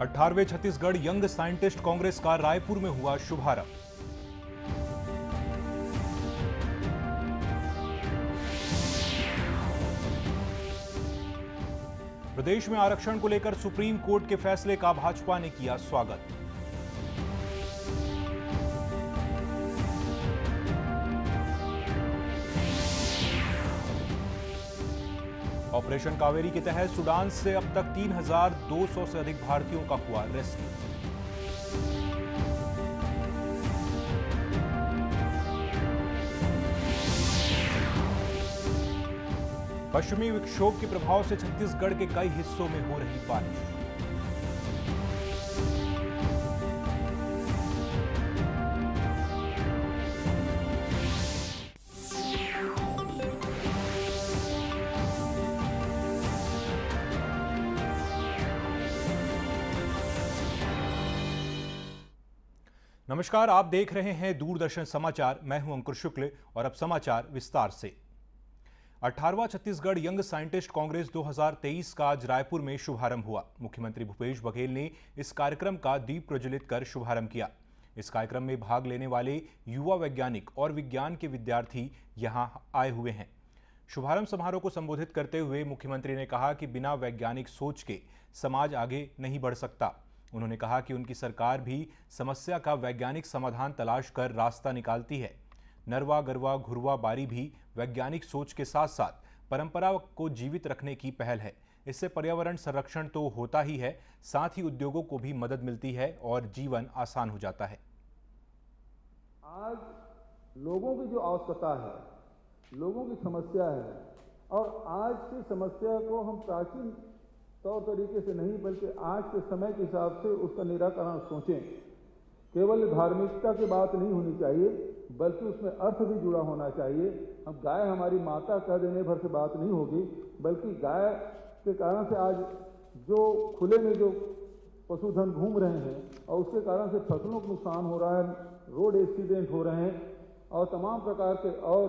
18वें Chhattisgarh young scientist Congress का रायपुर में हुआ शुभारंभ। प्रदेश में आरक्षण को लेकर सुप्रीम कोर्ट के फैसले का भाजपा ने किया स्वागत। ऑपरेशन कावेरी के तहत सूडान से अब तक 3,200 से अधिक भारतीयों का हुआ रेस्क्यू। पश्चिमी विक्षोभ के प्रभाव से छत्तीसगढ़ के कई हिस्सों में हो रही बारिश। नमस्कार, आप देख रहे हैं दूरदर्शन समाचार। मैं हूं अंकुर शुक्ल और अब समाचार विस्तार से। 18वां छत्तीसगढ़ यंग साइंटिस्ट कांग्रेस 2023 का आज रायपुर में शुभारंभ हुआ। मुख्यमंत्री भूपेश बघेल ने इस कार्यक्रम का दीप प्रज्वलित कर शुभारंभ किया। इस कार्यक्रम में भाग लेने वाले युवा वैज्ञानिक और विज्ञान के विद्यार्थी यहां आए हुए हैं। शुभारंभ समारोह को संबोधित करते हुए मुख्यमंत्री ने कहा कि बिना वैज्ञानिक सोच के समाज आगे नहीं बढ़ सकता। उन्होंने कहा कि उनकी सरकार भी समस्या का वैज्ञानिक समाधान तलाश कर रास्ता निकालती है। नरवा गरवा घुरवा बारी भी वैज्ञानिक सोच के साथ साथ परंपरा को जीवित रखने की पहल है। इससे पर्यावरण संरक्षण तो होता ही है, साथ ही उद्योगों को भी मदद मिलती है और जीवन आसान हो जाता है। आज लोगों की जो आवश्यकता है, लोगों की समस्या है, और आज की समस्या को हम प्राचीन तौर तरीके से नहीं बल्कि आज के समय के हिसाब से उसका निराकरण सोचें। केवल धार्मिकता की बात नहीं होनी चाहिए बल्कि उसमें अर्थ भी जुड़ा होना चाहिए। अब गाय हमारी माता कह देने भर से बात नहीं होगी, बल्कि गाय के कारण से आज जो खुले में जो पशुधन घूम रहे हैं और उसके कारण से फसलों को नुकसान हो रहा है, रोड एक्सीडेंट हो रहे हैं और तमाम प्रकार के और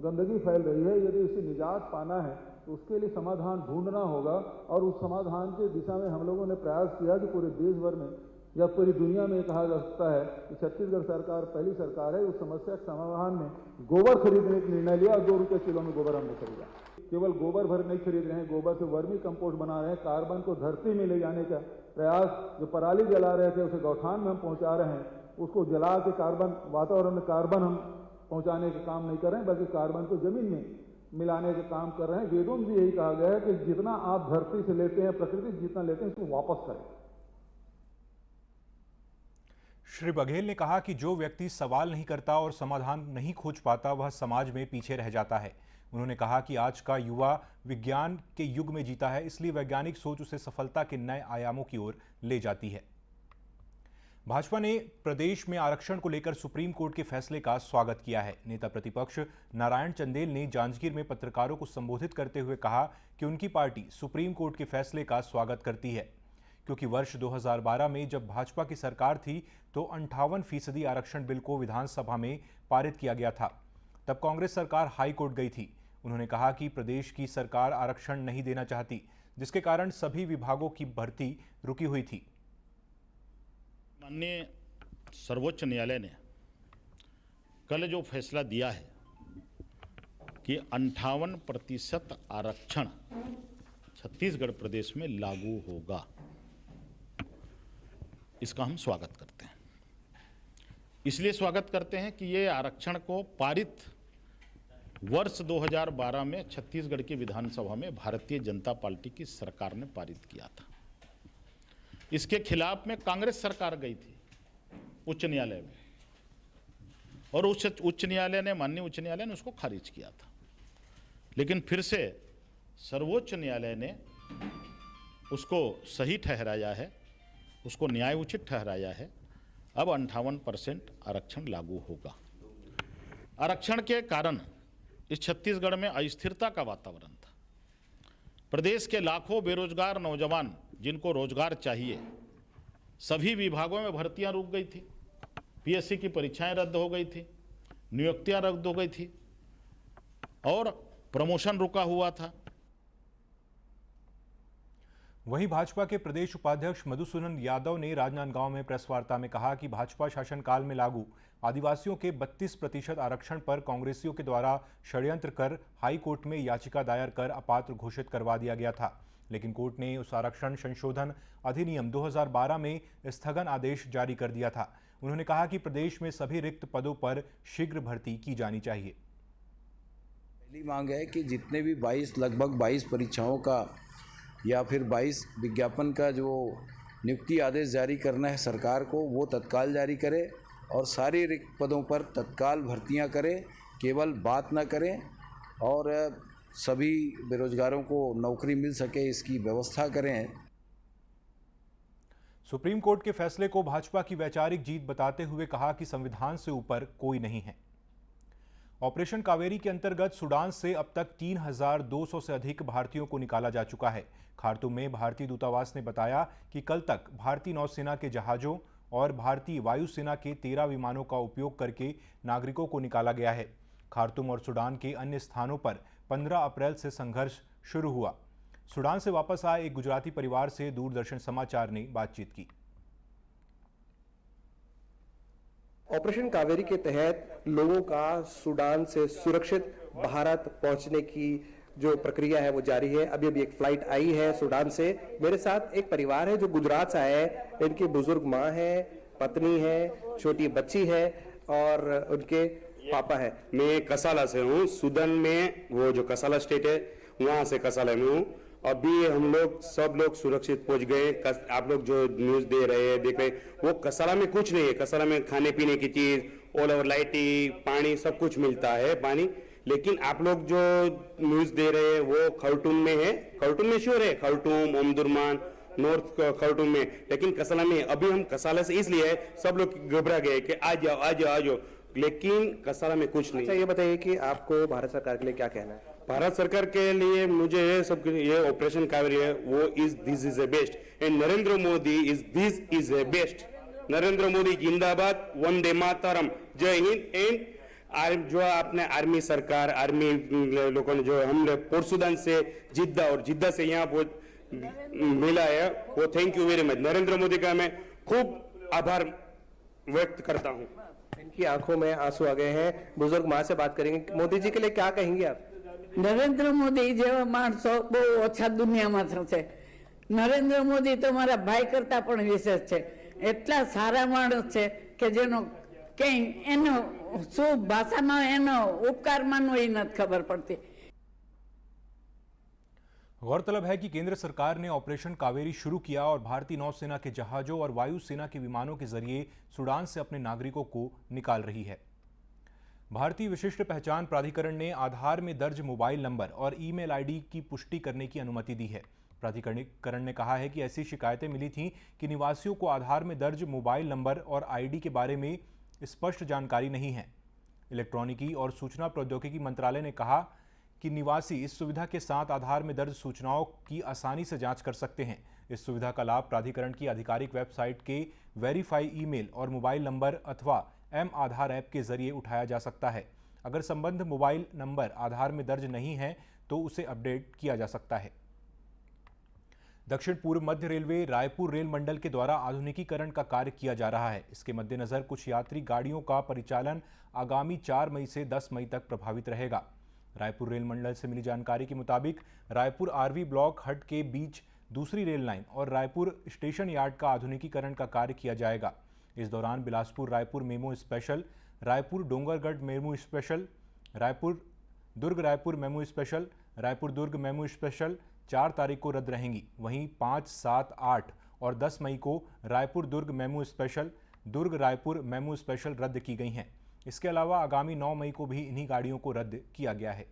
गंदगी फैल रही है। यदि इससे निजात पाना है तो उसके लिए समाधान ढूंढना होगा, और उस समाधान की दिशा में हम लोगों ने प्रयास किया कि पूरे देश भर में या पूरी दुनिया में कहा जा सकता है कि छत्तीसगढ़ सरकार पहली सरकार है उस समस्या के समाधान में गोबर खरीदने का निर्णय लिया और 2 रुपये किलो में गोबर हमने खरीदा। केवल गोबर भर नहीं खरीद रहे हैं, गोबर से वर्मी कंपोस्ट बना रहे हैं, कार्बन को धरती में ले जाने का प्रयास, जो पराली जला रहे थे उसे गौठान में हम पहुंचा रहे हैं, उसको जला के कार्बन वातावरण में कार्बन हम पहुंचाने का काम नहीं कर रहे हैं बल्कि कार्बन को जमीन में मिलाने का काम कर रहे हैं। वेदों में भी यही कहा गया है कि जितना आप धरती से लेते हैं, प्रकृति जितना लेते हैं, इसको वापस करें। श्री बघेल ने कहा कि जो व्यक्ति सवाल नहीं करता और समाधान नहीं खोज पाता वह समाज में पीछे रह जाता है। उन्होंने कहा कि आज का युवा विज्ञान के युग में जीता है, इसलिए वैज्ञानिक सोच उसे सफलता के नए आयामों की ओर ले जाती है। भाजपा ने प्रदेश में आरक्षण को लेकर सुप्रीम कोर्ट के फैसले का स्वागत किया है। नेता प्रतिपक्ष नारायण चंदेल ने जांजगीर में पत्रकारों को संबोधित करते हुए कहा कि उनकी पार्टी सुप्रीम कोर्ट के फैसले का स्वागत करती है, क्योंकि वर्ष 2012 में जब भाजपा की सरकार थी तो 58% आरक्षण बिल को विधानसभा में पारित किया गया था। तब कांग्रेस सरकार हाई कोर्ट गई थी। उन्होंने कहा कि प्रदेश की सरकार आरक्षण नहीं देना चाहती, जिसके कारण सभी विभागों की भर्ती रुकी हुई थी। माननीय सर्वोच्च न्यायालय ने कल जो फैसला दिया है कि 58% आरक्षण छत्तीसगढ़ प्रदेश में लागू होगा, इसका हम स्वागत करते हैं। इसलिए स्वागत करते हैं कि ये आरक्षण को पारित वर्ष 2012 में छत्तीसगढ़ की विधानसभा में भारतीय जनता पार्टी की सरकार ने पारित किया था। इसके खिलाफ में कांग्रेस सरकार गई थी उच्च न्यायालय में, और उस उच्च न्यायालय ने, माननीय उच्च न्यायालय ने उसको खारिज किया था। लेकिन फिर से सर्वोच्च न्यायालय ने उसको सही ठहराया है, उसको न्याय उचित ठहराया है। अब 58% आरक्षण लागू होगा। आरक्षण के कारण इस छत्तीसगढ़ में अस्थिरता का वातावरण था। प्रदेश के लाखों बेरोजगार नौजवान जिनको रोजगार चाहिए, सभी विभागों में भर्तियां रुक गई थी, पीएससी की परीक्षाएं रद्द हो गई थी, नियुक्तियां रद्द हो गई थी और प्रमोशन रुका हुआ था। वहीं भाजपा के प्रदेश उपाध्यक्ष मधुसूदन यादव ने राजनांदगांव में प्रेस वार्ता में कहा कि भाजपा शासनकाल में लागू आदिवासियों के 32% आरक्षण पर कांग्रेसियों के द्वारा षड्यंत्र कर हाई कोर्ट में याचिका दायर कर अपात्र घोषित करवा दिया गया था, लेकिन कोर्ट ने उस आरक्षण संशोधन अधिनियम 2012 में स्थगन आदेश जारी कर दिया था। उन्होंने कहा कि प्रदेश में सभी रिक्त पदों पर शीघ्र भर्ती की जानी चाहिए। पहली मांग है कि जितने भी लगभग 22 परीक्षाओं का या फिर 22 विज्ञापन का जो नियुक्ति आदेश जारी करना है सरकार को, वो तत्काल जारी करे और सारे रिक्त पदों पर तत्काल भर्तियां करे, केवल बात ना करें और सभी बेरोजगारों को नौकरी मिल सके इसकी व्यवस्था करें। सुप्रीम कोर्ट के फैसले को भाजपा की वैचारिक जीत बताते हुए कहा कि संविधान से ऊपर कोई नहीं है। ऑपरेशन कावेरी के अंतर्गत सूडान से अब तक 3,200 से अधिक भारतीयों को निकाला जा चुका है। खार्तूम में भारतीय दूतावास ने बताया कि कल तक भारतीय नौसेना के जहाजों और भारतीय वायुसेना के 13 विमानों का उपयोग करके नागरिकों को निकाला गया है। खार्तूम और सूडान के अन्य स्थानों पर 15 अप्रैल से संघर्ष शुरू हुआ। सूडान से वापस आए एक गुजराती परिवार से दूरदर्शन समाचार ने बातचीत की। ऑपरेशन कावेरी के तहत लोगों का सूडान से सुरक्षित भारत पहुंचने की जो प्रक्रिया है वो जारी है। अभी एक फ्लाइट आई है सूडान से। मेरे साथ एक परिवार है जो गुजरात से आया है। इनकी बुजुर्ग माँ है, पत्नी है, छोटी बच्ची है और उनके पापा है। मैं कसाला से हूँ। सूडान में वो जो कसाला स्टेट है वहां से कसाला में हूँ। अभी हम लोग सब लोग सुरक्षित पहुंच गए। आप लोग जो न्यूज दे रहे हैं, देख रहे हैं, वो कसाला में कुछ नहीं है। कसाला में खाने पीने की चीज, ऑल ओवर लाइटिंग, पानी सब कुछ मिलता है पानी। लेकिन आप लोग जो न्यूज दे रहे हैं वो खर्टूम में है। खर्टूम में श्योर है, खर्टूम, ओमदुर्मान, नॉर्थ खर्टूम में, लेकिन कसाला में। अभी हम कसाला से इसलिए सब लोग घबरा गए कि आ जाओ आ जाओ आ जाओ, लेकिन कसाला में कुछ नहीं। अच्छा, ये बताइए कि आपको भारत सरकार के लिए क्या कहना है? भारत सरकार के लिए मुझे ये ऑपरेशन कावेरी है वो this is a best and Narendra Modi this is a best. Narendra Modi जिंदाबाद, वंदे मातरम, जय हिंद। एंड जो आपने आर्मी सरकार, आर्मी लोगों ने जो हमने पोर्सुदान से जिद्दा और जिद्दा से यहाँ मिला है, वो thank you very much. Narendra Modi का मैं खूब आभार व्यक्त करता हूँ। इनकी आंखों में आंसू आ गए हैं। बुजुर्ग माँ से बात करेंगे। मोदी जी के लिए क्या कहेंगे आप? नरेंद्र मोदी जेवा माणसो बहु ओछा दुनियामां थशे। नरेंद्र मोदी तो मारा भाई करता पण विशेष छे। एटला सारा माणस छे के जेनो कई एनो शुभ भाषामां एनो उपकार मानवो ई नथी खबर पड़ती। गौरतलब है कि केंद्र सरकार ने ऑपरेशन कावेरी शुरू किया और भारतीय नौसेना के जहाजों और वायुसेना के विमानों के जरिए सूडान से अपने नागरिकों को निकाल रही है। भारतीय विशिष्ट पहचान प्राधिकरण ने आधार में दर्ज मोबाइल नंबर और ईमेल आईडी की पुष्टि करने की अनुमति दी है। प्राधिकरण ने कहा है कि ऐसी शिकायतें मिली थीं कि निवासियों को आधार में दर्ज मोबाइल नंबर और आईडी के बारे में स्पष्ट जानकारी नहीं है। इलेक्ट्रॉनिकी और सूचना प्रौद्योगिकी मंत्रालय ने कहा कि निवासी इस सुविधा के साथ आधार में दर्ज सूचनाओं की आसानी से जांच कर सकते हैं। इस सुविधा का लाभ प्राधिकरण की आधिकारिक वेबसाइट के वेरीफाई ईमेल और मोबाइल नंबर अथवा एम आधार ऐप के जरिए उठाया जा सकता है। अगर संबद्ध मोबाइल नंबर आधार में दर्ज नहीं है तो उसे अपडेट किया जा सकता है। दक्षिण पूर्व मध्य रेलवे रायपुर रेल मंडल के द्वारा आधुनिकीकरण का कार्य किया जा रहा है। इसके मद्देनजर कुछ यात्री गाड़ियों का परिचालन आगामी 4 मई से 10 मई तक प्रभावित रहेगा। रायपुर रेल मंडल से मिली जानकारी के मुताबिक रायपुर आरवी ब्लॉक हट के बीच दूसरी रेल लाइन और रायपुर स्टेशन यार्ड का आधुनिकीकरण का कार्य किया जाएगा। इस दौरान Bilaspur Raipur MEMU special, Raipur Dongargarh MEMU special, Raipur MEMU special, Raipur Durg MEMU special 4 तारीख को रद्द रहेंगी। वहीं 5, 7, 8 और 10 मई को Raipur Durg MEMU special, Durg Raipur MEMU special रद्द की गई हैं। इसके अलावा आगामी 9 मई को भी इन्हीं गाड़ियों को रद्द किया गया है।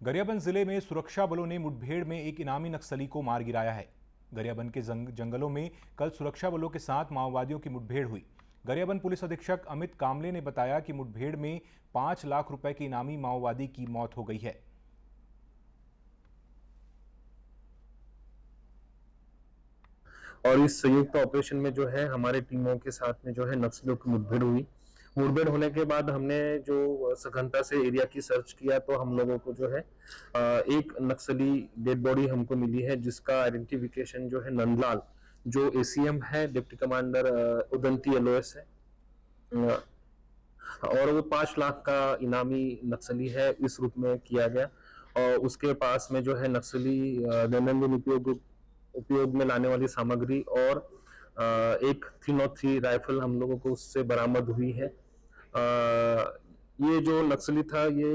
गरियाबंद जिले में सुरक्षा बलों ने मुठभेड़ में एक इनामी नक्सली को मार गिराया है। गरियाबंद के जंगलों में कल सुरक्षा बलों के साथ माओवादियों की मुठभेड़ हुई। गरियाबंद पुलिस अधीक्षक अमित कामले ने बताया कि मुठभेड़ में 5 लाख रुपए के इनामी माओवादी की मौत हो गई है। और इस संयुक्त ऑपरेशन में जो है हमारे टीमों के साथ में जो है नक्सलियों की मुठभेड़ हुई। मुठभेड़ होने के बाद हमने जो सघनता से एरिया की सर्च किया तो हम लोगों को जो है एक नक्सली डेड बॉडी हमको मिली है, जिसका आइडेंटिफिकेशन जो है नंदलाल, जो एसीएम है, डिप्टी कमांडर उदंती एलओएस है, और वो 5 लाख का इनामी नक्सली है, इस रूप में किया गया। और उसके पास में जो है नक्सली दैनंदिन उपयोग में लाने वाली सामग्री और एक 303 राइफल हम लोगों को उससे बरामद हुई है। ये जो नक्सली था ये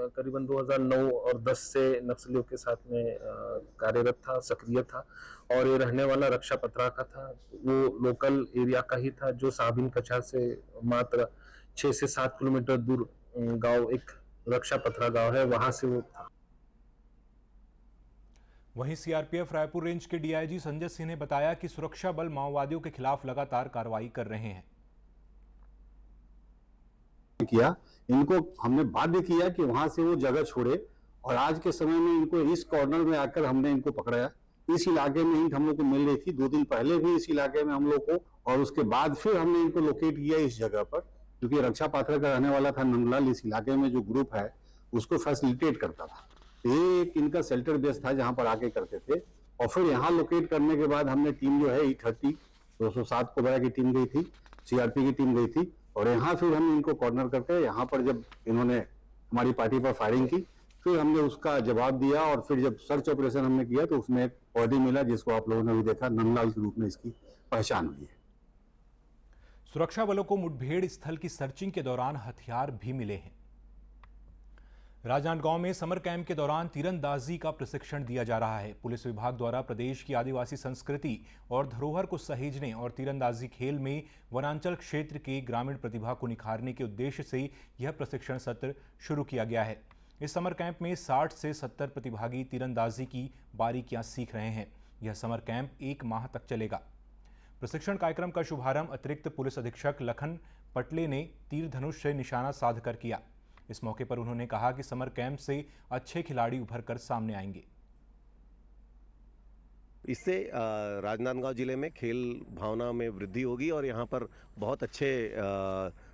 करीबन 2009 और 10 से नक्सलियों के साथ में कार्यरत था, सक्रिय था, और ये रहने वाला रक्षा पत्रा का था। वो लोकल एरिया का ही था, जो साबिन कछा से मात्र 6 से 7 किलोमीटर दूर गांव, एक रक्षा पत्रा गांव है, वहां से वो था। वहीं सीआरपीएफ रायपुर रेंज के डीआईजी संजय सिंह ने बताया कि सुरक्षा बल माओवादियों के खिलाफ लगातार कार्रवाई कर रहे हैं। किया, इनको हमने बाध्य किया कि वहां से वो जगह छोड़े, और आज के समय में इनको इस कॉर्नर में आकर हमने इनको पकड़ाया। इस इलाके में ईंट हम लोग को मिल रही थी 2 दिन पहले भी इस इलाके में हम लोग को, और उसके बाद फिर हमने इनको लोकेट किया इस जगह पर, क्योंकि रक्षा पात्र का रहने वाला था नंदलाल। इस इलाके में जो ग्रुप है उसको फैसिलिटेट करता था। ये एक इनका शेल्टर बेस था जहां पर आके करते थे। और फिर यहाँ लोकेट करने के बाद हमने टीम जो है E30 207 कोबरा की टीम गई थी, सीआरपी की टीम गई थी, और यहाँ फिर हमने इनको कॉर्नर करके यहाँ पर जब इन्होंने हमारी पार्टी पर फायरिंग की, फिर हमने उसका जवाब दिया। और फिर जब सर्च ऑपरेशन हमने किया तो उसमें एक बॉडी मिला, जिसको आप लोगों ने भी देखा, नंदलाल के रूप में इसकी पहचान हुई है। सुरक्षा बलों को मुठभेड़ स्थल की सर्चिंग के दौरान हथियार भी मिले हैं। राजनांदगांव में समर कैंप के दौरान तीरंदाजी का प्रशिक्षण दिया जा रहा है। पुलिस विभाग द्वारा प्रदेश की आदिवासी संस्कृति और धरोहर को सहेजने और तीरंदाजी खेल में वनांचल क्षेत्र के ग्रामीण प्रतिभा को निखारने के उद्देश्य से यह प्रशिक्षण सत्र शुरू किया गया है। इस समर कैंप में 60 से 70 प्रतिभागी तीरंदाजी की बारीकियां सीख रहे हैं। यह समर कैंप 1 माह तक चलेगा। प्रशिक्षण कार्यक्रम का शुभारंभ अतिरिक्त पुलिस अधीक्षक लखन पटले ने तीर धनुष से निशाना साधकर किया। इस मौके पर उन्होंने कहा कि समर कैंप से अच्छे खिलाड़ी उभर कर सामने आएंगे। इससे राजनांदगांव जिले में खेल भावना में वृद्धि होगी और यहाँ पर बहुत अच्छे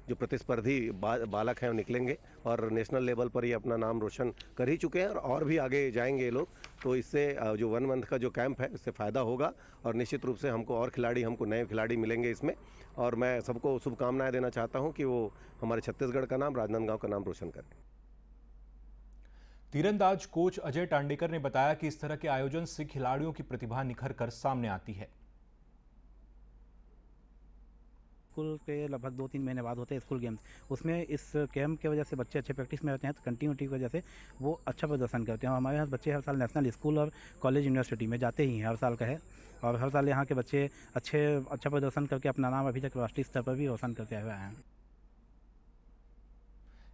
जो प्रतिस्पर्धी बालक हैं वो निकलेंगे और नेशनल लेवल पर ही अपना नाम रोशन कर ही चुके हैं और भी आगे जाएंगे ये लोग। तो इससे जो 1 मंथ का जो कैंप है इससे फ़ायदा होगा और निश्चित रूप से हमको नए खिलाड़ी मिलेंगे इसमें। और मैं सबको शुभकामनाएं देना चाहता हूं कि वो हमारे छत्तीसगढ़ का नाम, राजनांदगांव का नाम रोशन करें। तीरंदाज कोच अजय टांडेकर ने बताया कि इस तरह के आयोजन से खिलाड़ियों की प्रतिभा निखर कर सामने आती है। स्कूल के लगभग 2-3 महीने बाद होते हैं स्कूल गेम्स, उसमें इस कैंप की वजह से बच्चे अच्छे प्रैक्टिस में रहते हैं, तो कंटिन्यूटी की वजह से वो अच्छा प्रदर्शन करते हैं। हमारे यहाँ बच्चे हर साल नेशनल स्कूल और कॉलेज यूनिवर्सिटी में जाते ही हैं, हर साल का है, और हर साल यहाँ के बच्चे अच्छा प्रदर्शन करके अपना नाम अभी तक राष्ट्रीय स्तर पर भी रोशन करते हुए आए हैं।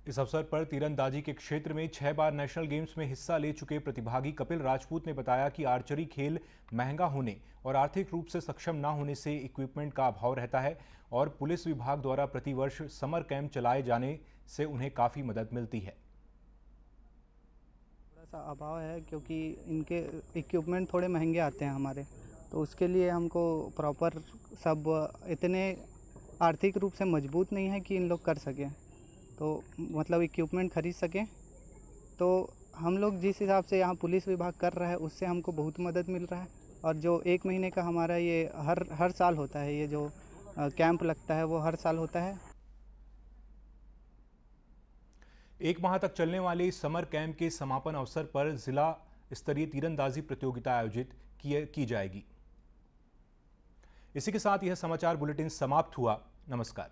इस अवसर पर तीरंदाजी के क्षेत्र में 6 बार नेशनल गेम्स में हिस्सा ले चुके प्रतिभागी कपिल राजपूत ने बताया कि आर्चरी खेल महंगा होने और आर्थिक रूप से सक्षम न होने से इक्विपमेंट का अभाव रहता है और पुलिस विभाग द्वारा प्रतिवर्ष समर कैंप चलाए जाने से उन्हें काफ़ी मदद मिलती है। थोड़ा सा अभाव है क्योंकि इनके इक्विपमेंट थोड़े महंगे आते हैं हमारे, तो उसके लिए हमको प्रॉपर सब इतने आर्थिक रूप से मजबूत नहीं है कि इन लोग कर सकें, तो मतलब इक्विपमेंट खरीद सकें। तो हम लोग जिस हिसाब से यहाँ पुलिस विभाग कर रहा है उससे हमको बहुत मदद मिल रहा है। और जो 1 महीने का हमारा ये हर साल होता है, ये जो कैंप लगता है वो हर साल होता है। 1 माह तक चलने वाले इस समर कैंप के समापन अवसर पर जिला स्तरीय तीरंदाजी प्रतियोगिता आयोजित की जाएगी। इसी के साथ यह समाचार बुलेटिन समाप्त हुआ। नमस्कार।